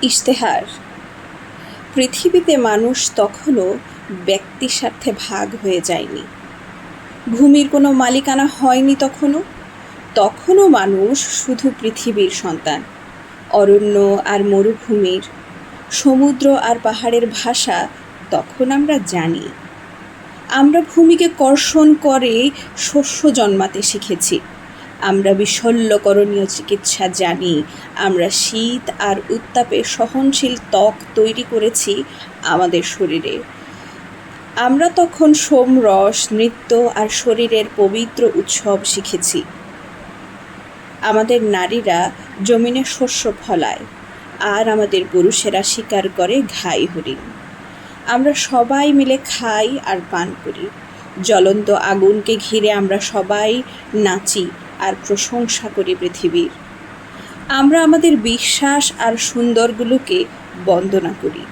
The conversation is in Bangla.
ইশতেহার। পৃথিবীতে মানুষ তখনও ব্যক্তি স্বার্থে ভাগ হয়ে যায়নি, ভূমির কোনো মালিকানা হয়নি তখনও মানুষ শুধু পৃথিবীর সন্তান। অরণ্য আর মরুভূমির, সমুদ্র আর পাহাড়ের ভাষা তখন আমরা জানি। আমরা ভূমিকে কর্ষণ করে শস্য জন্মাতে শিখেছি। আমরা বিশল্যকরণীয় চিকিৎসা জানি। আমরা শীত আর উত্তাপে সহনশীল ত্বক তৈরি করেছি আমাদের শরীরে। আমরা তখন সোমরস, নৃত্য আর শরীরের পবিত্র উৎসব শিখেছি। আমাদের নারীরা জমিনে শস্য ফলায়, আর আমাদের পুরুষেরা শিকার করে ঘাই হরিণ। আমরা সবাই মিলে খাই আর পান করি। জ্বলন্ত আগুনকে ঘিরে আমরা সবাই নাচি আর প্রশংসা করি পৃথিবীর। আমরা আমাদের বিশ্বাস আর সুন্দরগুলোকে বন্দনা করি।